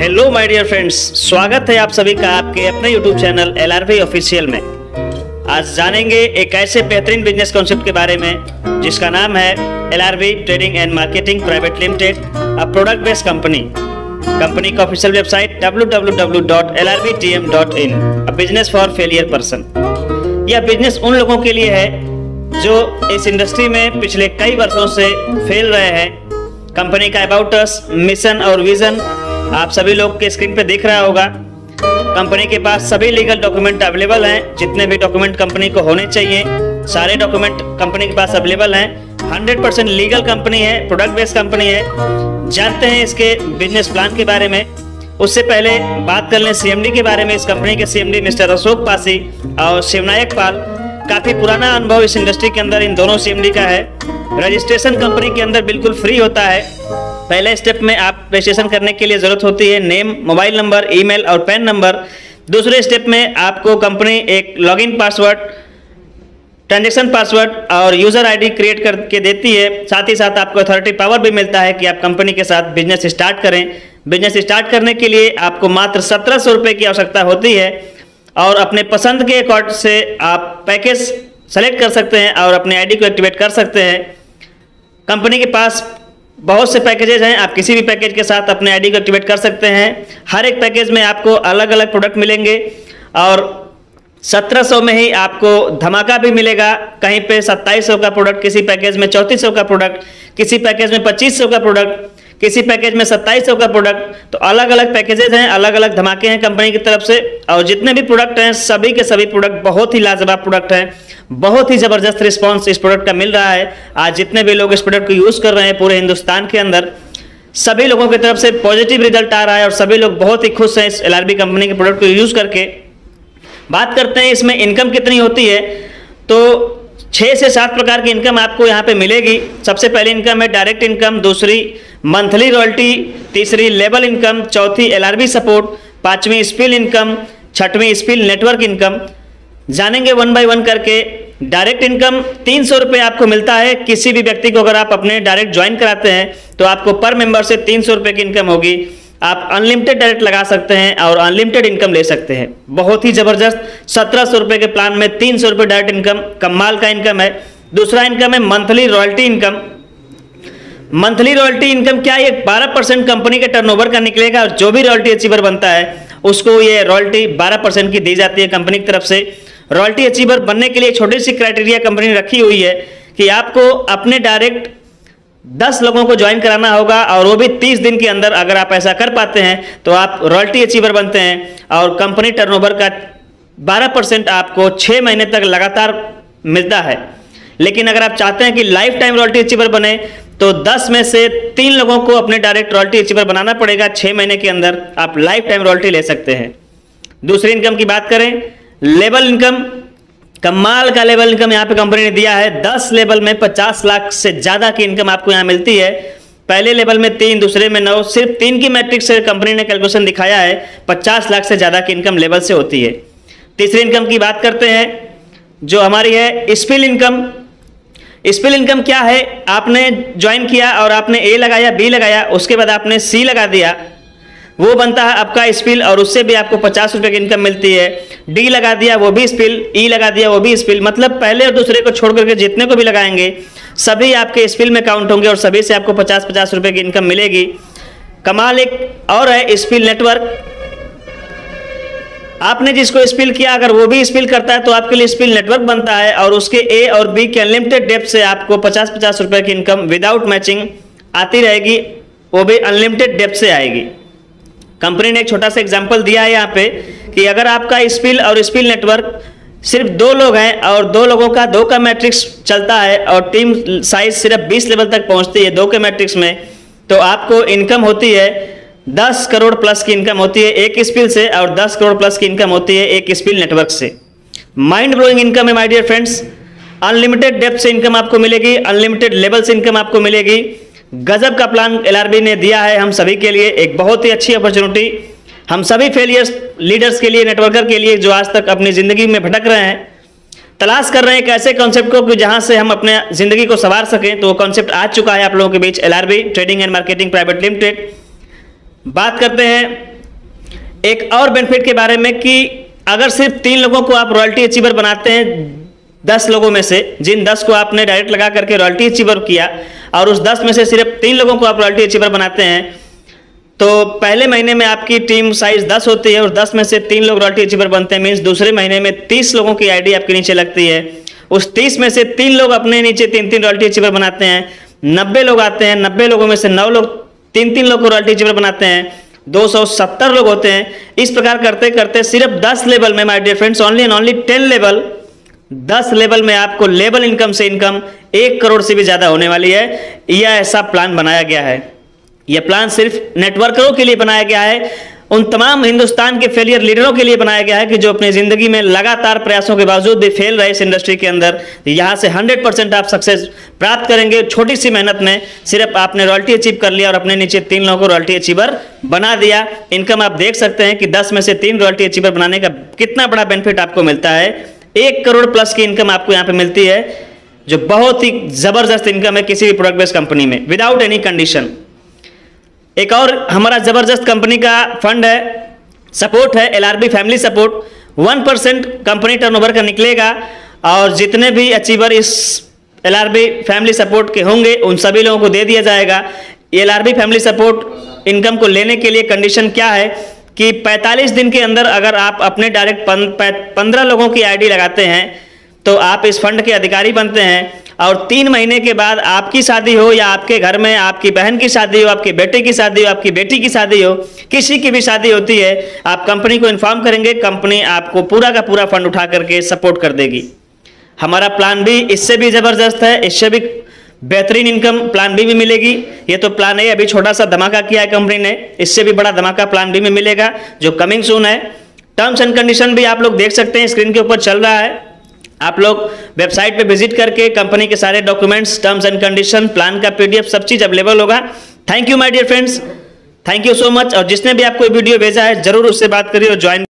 Hello my dear friends, स्वागत है आप सभी का आपके अपने यूट्यूब चैनल एलआरवी ऑफिशियल में। आज जानेंगे एक ऐसे बेहतरीन बिजनेस कॉन्सेप्ट के बारे में जिसका नाम है LRV trading and marketing private limited, a product based company. Company का ऑफिशियल वेबसाइट www.lrvtm.in, a business for failure person. यह बिजनेस उन लोगों के लिए है जो इस इंडस्ट्री में पिछले कई वर्षों से फेल रहे हैं। कंपनी का अबाउट अस, मिशन और विजन आप सभी लोग के स्क्रीन पे दिख रहा होगा। कंपनी के पास सभी लीगल डॉक्यूमेंट अवेलेबल हैं। जितने भी डॉक्यूमेंट कंपनी को होने चाहिए सारे डॉक्यूमेंट कंपनी के पास अवेलेबल हैं। 100% लीगल कंपनी है, प्रोडक्ट बेस्ड कंपनी है। जानते हैं इसके बिजनेस प्लान के बारे में। उससे पहले बात कर लें सीएमडी के बारे में। इस कंपनी के सीएमडी मिस्टर अशोक पासी और शिवनायक पाल। काफी पुराना अनुभव इस इंडस्ट्री के अंदर इन दोनों सीएमडी का है। रजिस्ट्रेशन कंपनी के अंदर बिल्कुल फ्री होता है। पहले स्टेप में आप रजिस्ट्रेशन करने के लिए जरूरत होती है नेम, मोबाइल नंबर, ईमेल और पैन नंबर। दूसरे स्टेप में आपको कंपनी एक लॉगिन पासवर्ड, ट्रांजैक्शन पासवर्ड और यूजर आईडी क्रिएट करके देती है। साथ ही साथ आपको अथॉरिटी पावर भी मिलता है कि आप कंपनी के साथ बिजनेस स्टार्ट करें। बिजनेस स्टार्ट करने के लिए आपको मात्र 1700 रुपये की आवश्यकता होती है और अपने पसंद के अकॉर्ड से आप पैकेज सेलेक्ट कर सकते हैं और अपने आईडी को एक्टिवेट कर सकते हैं। कंपनी के पास बहुत से पैकेजेस हैं। आप किसी भी पैकेज के साथ अपने आईडी को एक्टिवेट कर सकते हैं। हर एक पैकेज में आपको अलग अलग प्रोडक्ट मिलेंगे और 1700 में ही आपको धमाका भी मिलेगा। कहीं पे 2700 का प्रोडक्ट, किसी पैकेज में 3400 का प्रोडक्ट, किसी पैकेज में 2500 का प्रोडक्ट, किसी पैकेज में 2700 का प्रोडक्ट। तो अलग अलग पैकेजेस हैं, अलग अलग धमाके हैं कंपनी की तरफ से। और जितने भी प्रोडक्ट हैं सभी के सभी प्रोडक्ट बहुत ही लाजवाब प्रोडक्ट हैं। बहुत ही ज़बरदस्त रिस्पांस इस प्रोडक्ट का मिल रहा है। आज जितने भी लोग इस प्रोडक्ट को यूज़ कर रहे हैं पूरे हिंदुस्तान के अंदर, सभी लोगों की तरफ से पॉजिटिव रिजल्ट आ रहा है और सभी लोग बहुत ही खुश हैं इस एलआरवी कंपनी के प्रोडक्ट को यूज़ करके। बात करते हैं इसमें इनकम कितनी होती है। तो 6 से 7 प्रकार की इनकम आपको यहाँ पे मिलेगी। सबसे पहली इनकम है डायरेक्ट इनकम, दूसरी मंथली रॉयल्टी, तीसरी लेबल इनकम, चौथी एलआरवी सपोर्ट, पांचवी स्पिल इनकम, छठवीं स्पिल नेटवर्क इनकम। जानेंगे वन बाय वन करके। डायरेक्ट इनकम 300 रुपये आपको मिलता है। किसी भी व्यक्ति को अगर आप अपने डायरेक्ट ज्वाइन कराते हैं तो आपको पर मेंबर से 300 रुपये की इनकम होगी। आप अनलिमिटेड डायरेक्ट लगा सकते हैं और अनलिमिटेड इनकम ले सकते हैं। बहुत ही ज़बरदस्त 1700 रुपये के प्लान में 300 रुपये डायरेक्ट इनकम, कमाल का इनकम है। दूसरा इनकम है monthly royalty income. Monthly royalty income क्या है? 12% कंपनी के टर्नओवर का निकलेगा और जो भी रॉयल्टी अचीवर बनता है उसको ये रॉयल्टी 12% की दी जाती है कंपनी की तरफ से। रॉयल्टी अचीवर बनने के लिए छोटी सी क्राइटेरिया कंपनी ने रखी हुई है कि आपको अपने डायरेक्ट 10 लोगों को ज्वाइन कराना होगा और वो भी 30 दिन के अंदर। अगर आप ऐसा कर पाते हैं तो आप रॉयल्टी अचीवर बनते हैं और कंपनी टर्नओवर का 12% आपको 6 महीने तक लगातार मिलता है। लेकिन अगर आप चाहते हैं कि लाइफ टाइम रॉयल्टी अचीवर बने तो 10 में से 3 लोगों को अपने डायरेक्ट रॉयल्टी अचीवर बनाना पड़ेगा। 6 महीने के अंदर आप लाइफ टाइम रॉयल्टी ले सकते हैं। दूसरी इनकम की बात करें, लेवल इनकम। कमाल का लेवल इनकम यहाँ पे कंपनी ने दिया है। 10 लेवल में 50 लाख से ज़्यादा की इनकम आपको यहाँ मिलती है। पहले लेवल में 3, दूसरे में 9। सिर्फ 3 की मैट्रिक से कंपनी ने कैलकुलेशन दिखाया है। 50 लाख से ज़्यादा की इनकम लेवल से होती है। तीसरी इनकम की बात करते हैं जो हमारी है स्पिल इनकम। स्पिल इनकम क्या है? आपने ज्वाइन किया और आपने ए लगाया, बी लगाया, उसके बाद आपने सी लगा दिया, वो बनता है आपका स्पिल और उससे भी आपको 50 रुपये की इनकम मिलती है। डी लगा दिया वो भी स्पिल, ई लगा दिया वो भी स्पिल। मतलब पहले और दूसरे को छोड़ करके जितने को भी लगाएंगे सभी आपके स्पिल में काउंट होंगे और सभी से आपको 50-50 रुपये की इनकम मिलेगी। कमाल एक और है स्पिल नेटवर्क। आपने जिसको स्पिल किया अगर वो भी स्पिल करता है तो आपके लिए स्पिल नेटवर्क बनता है और उसके ए और बी के अनलिमिटेड डेप्थ से आपको 50-50 रुपये की इनकम विदाउट मैचिंग आती रहेगी। वो भी अनलिमिटेड डेप्थ से आएगी। कंपनी ने एक छोटा सा एग्जांपल दिया है यहाँ पे कि अगर आपका स्पिल और स्पिल नेटवर्क सिर्फ 2 लोग हैं और 2 लोगों का 2 का मैट्रिक्स चलता है और टीम साइज सिर्फ 20 लेवल तक पहुँचती है 2 के मैट्रिक्स में, तो आपको इनकम होती है 10 करोड़ प्लस की इनकम होती है एक स्पिल से और 10 करोड़ प्लस की इनकम होती है एक स्पिल नेटवर्क से। माइंड ब्लोइंग इनकम है my dear friends. Unlimited depth से इनकम आपको मिलेगी, अनलिमिटेड लेवल से इनकम आपको मिलेगी। गजब का प्लान एलआरवी ने दिया है हम सभी के लिए। एक बहुत ही अच्छी अपॉर्चुनिटी हम सभी फेलियर्स लीडर्स के लिए, नेटवर्कर के लिए जो आज तक अपनी ज़िंदगी में भटक रहे हैं, तलाश कर रहे हैं एक ऐसे कॉन्सेप्ट को कि जहां से हम अपने ज़िंदगी को संवार सकें। तो वो कॉन्सेप्ट आ चुका है आप लोगों के बीच, LRV trading and marketing private limited. बात करते हैं एक और बेनिफिट के बारे में कि अगर सिर्फ 3 लोगों को आप रॉयल्टी अचीवर बनाते हैं 10 लोगों में से, जिन 10 को आपने डायरेक्ट लगा करके रॉयल्टी अचीवर किया, और उस 10 में से सिर्फ 3 लोगों को आप रॉयल्टी अचीवर बनाते हैं, तो पहले महीने में आपकी टीम साइज 10 होती है और 10 में से 3 लोग रॉयल्टी अचीवर बनते हैं। मीन्स दूसरे महीने में 30 लोगों की आईडी आपके नीचे लगती है। उस 30 में से 3 लोग अपने नीचे 3-3 रॉयल्टी अचीवर बनाते हैं। 90 लोग आते हैं, 90 लोगों में से 9 लोग 3-3 लोग को रॉयल्टी अचीवर बनाते हैं। 270 लोग होते हैं। इस प्रकार करते करते सिर्फ 10 लेवल में my dear friends, only and only 10 level, 10 level में आपको लेवल इनकम से इनकम 1 करोड़ से भी ज्यादा होने वाली है। यह ऐसा प्लान बनाया गया है। यह प्लान सिर्फ नेटवर्करों के लिए बनाया गया है, उन तमाम हिंदुस्तान के फेलियर लीडरों के लिए बनाया गया है कि जो अपनी जिंदगी में लगातार प्रयासों के बावजूद भी फेल रहे इस इंडस्ट्री के अंदर। यहां से 100% आप सक्सेस प्राप्त करेंगे। छोटी सी मेहनत में सिर्फ आपने रॉयल्टी अचीव कर लिया और अपने नीचे 3 लोगों को रॉयल्टी अचीवर बना दिया। इनकम आप देख सकते हैं कि 10 में से 3 रॉयल्टी अचीवर बनाने का कितना बड़ा बेनिफिट आपको मिलता है। 1 करोड़ प्लस की इनकम आपको यहाँ पे मिलती है, जो बहुत ही जबरदस्त इनकम है किसी भी प्रोडक्ट बेस्ड कंपनी में, विदाउट एनी कंडीशन। एक और हमारा जबरदस्त कंपनी का फंड है, सपोर्ट है, LRB family support. 1% company turnover का निकलेगा और जितने भी अचीवर इस LRB फैमिली सपोर्ट के होंगे उन सभी लोगों को दे दिया जाएगा। LRB फैमिली सपोर्ट इनकम को लेने के लिए कंडीशन क्या है कि 45 दिन के अंदर अगर आप अपने डायरेक्ट 15 लोगों की आईडी लगाते हैं तो आप इस फंड के अधिकारी बनते हैं। और 3 महीने के बाद आपकी शादी हो या आपके घर में आपकी बहन की शादी हो, आपके बेटे की शादी हो, आपकी बेटी की शादी हो, किसी की भी शादी होती है, आप कंपनी को इन्फॉर्म करेंगे, कंपनी आपको पूरा का पूरा फंड उठा करके सपोर्ट कर देगी। हमारा प्लान बी इससे भी जबरदस्त है, इससे भी बेहतरीन इनकम प्लान बी में मिलेगी। ये तो प्लान ए अभी छोटा सा धमाका किया है कंपनी ने, इससे भी बड़ा धमाका प्लान बी में मिलेगा जो कमिंग सून है। टर्म्स एंड कंडीशन भी आप लोग देख सकते हैं, स्क्रीन के ऊपर चल रहा है। आप लोग वेबसाइट पे विजिट करके कंपनी के सारे documents, terms and condition, plan का PDF सब चीज अवेलेबल होगा। Thank you my dear friends, thank you so much. और जिसने भी आपको वीडियो भेजा है जरूर उससे बात करिए और ज्वाइन